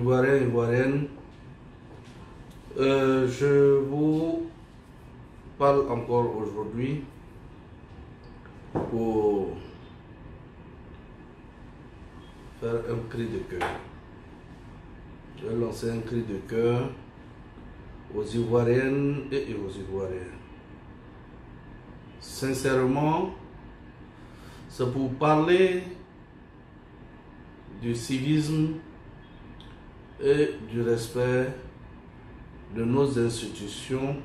Ivoiriens, Ivoiriennes, je vous parle encore aujourd'hui pour faire un cri de cœur. Je vais lancer un cri de cœur aux Ivoiriennes et aux Ivoiriens. Sincèrement, c'est pour parler du civisme et du respect de nos institutions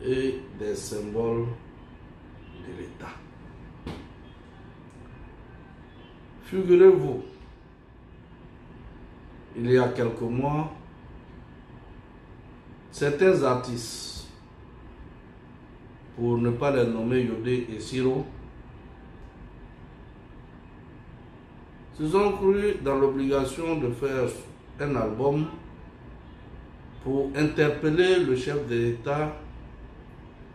et des symboles de l'État. Figurez-vous, il y a quelques mois, certains artistes, pour ne pas les nommer Yodé et Siro, se sont crus dans l'obligation de faire un album pour interpeller le chef de l'État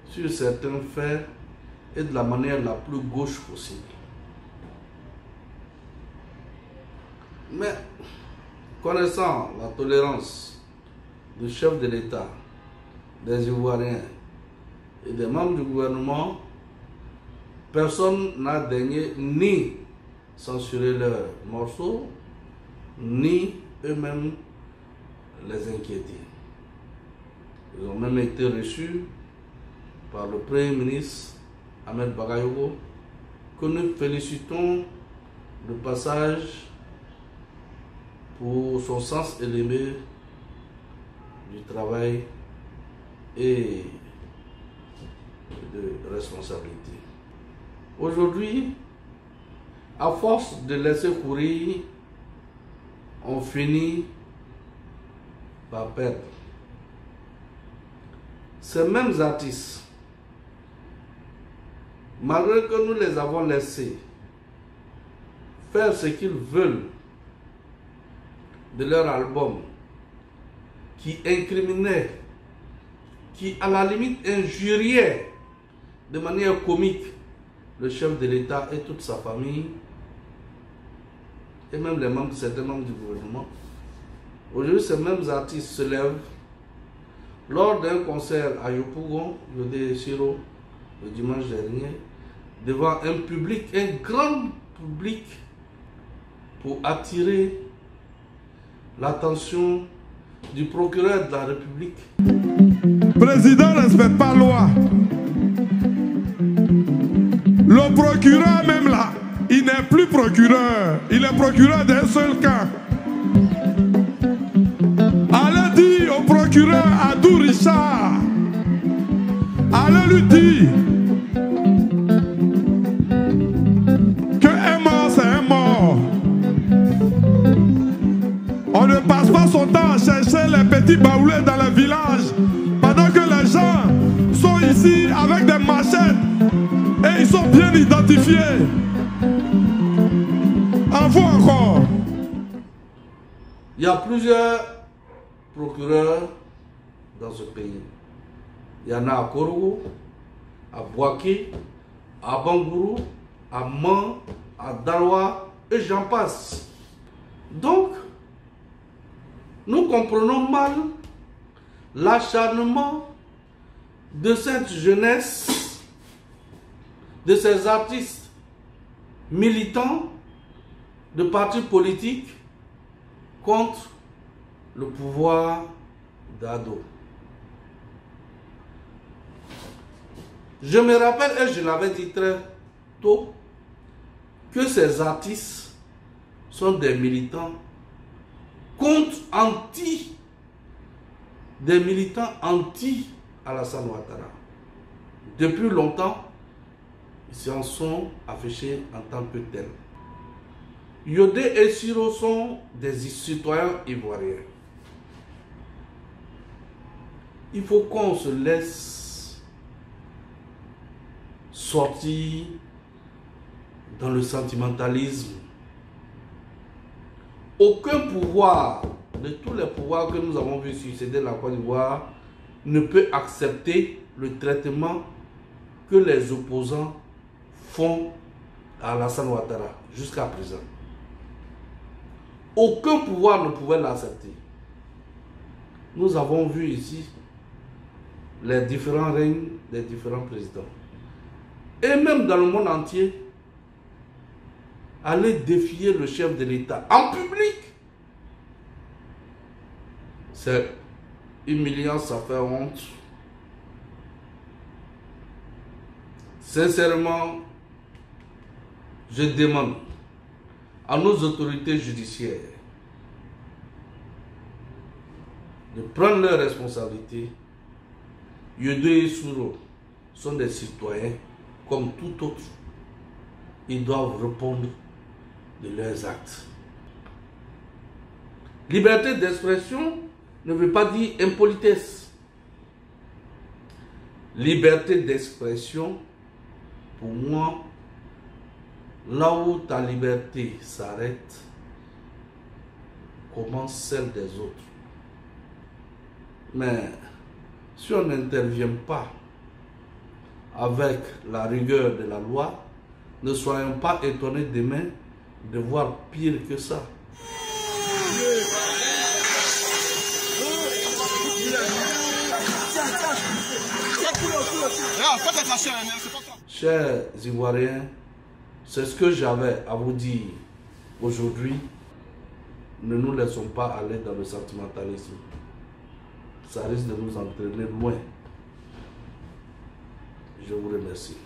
sur certains faits et de la manière la plus gauche possible. Mais, connaissant la tolérance du chef de l'État, des Ivoiriens et des membres du gouvernement, personne n'a daigné ni censurer leurs morceaux, ni eux-mêmes les inquiéter. Ils ont même été reçus par le Premier ministre Ahmed Bagayogo, que nous félicitons de passage pour son sens élevé du travail et de responsabilité. Aujourd'hui, à force de laisser courir, on finit par perdre. Ces mêmes artistes, malgré que nous les avons laissés faire ce qu'ils veulent de leur album, qui incriminait, qui à la limite injuriait de manière comique le chef de l'État et toute sa famille, et même certains membres du gouvernement. Aujourd'hui, ces mêmes artistes se lèvent lors d'un concert à Yopougon, Yodé Siro, le dimanche dernier, devant un public, un grand public, pour attirer l'attention du procureur de la République. Le président ne respecte pas la loi. Le procureur même là, il n'est plus procureur. Il est procureur d'un seul cas. Allez dire au procureur Adou Richard. Allez lui dire que un mort c'est un mort. On ne passe pas son temps à chercher les petits baoulés dans les villages pendant que les gens sont ici avec des machettes et ils sont bien identifiés. En vous encore. Il y a plusieurs procureurs dans ce pays. Il y en a à Korogo, à Bouaké, à Bangourou, à Man, à Darwa et j'en passe. Donc, nous comprenons mal l'acharnement de cette jeunesse, de ces artistes militants de partis politiques contre le pouvoir d'Ado. Je me rappelle, et je l'avais dit très tôt, que ces artistes sont des militants des militants anti Alassane Ouattara. Depuis longtemps, ils s'en sont affichés en tant que tels. Yodé et Siro sont des citoyens ivoiriens. Il faut qu'on se laisse sortir dans le sentimentalisme. Aucun pouvoir, de tous les pouvoirs que nous avons vu succéder la Côte d'Ivoire, ne peut accepter le traitement que les opposants font à Alassane Ouattara jusqu'à présent. aucun pouvoir ne pouvait l'accepter. Nous avons vu ici les différents règnes des différents présidents. Et même dans le monde entier, aller défier le chef de l'État en public, c'est humiliant, ça fait honte. Sincèrement, je demande à nos autorités judiciaires de prendre leurs responsabilités. Yodo et Souro sont des citoyens comme tout autre. Ils doivent répondre de leurs actes. Liberté d'expression ne veut pas dire impolitesse. Liberté d'expression, pour moi, là où ta liberté s'arrête, commence celle des autres. Mais si on n'intervient pas avec la rigueur de la loi, ne soyons pas étonnés demain de voir pire que ça. Chers Ivoiriens, c'est ce que j'avais à vous dire aujourd'hui. Ne nous laissons pas aller dans le sentimentalisme. Ça risque de nous entraîner loin. Je vous remercie.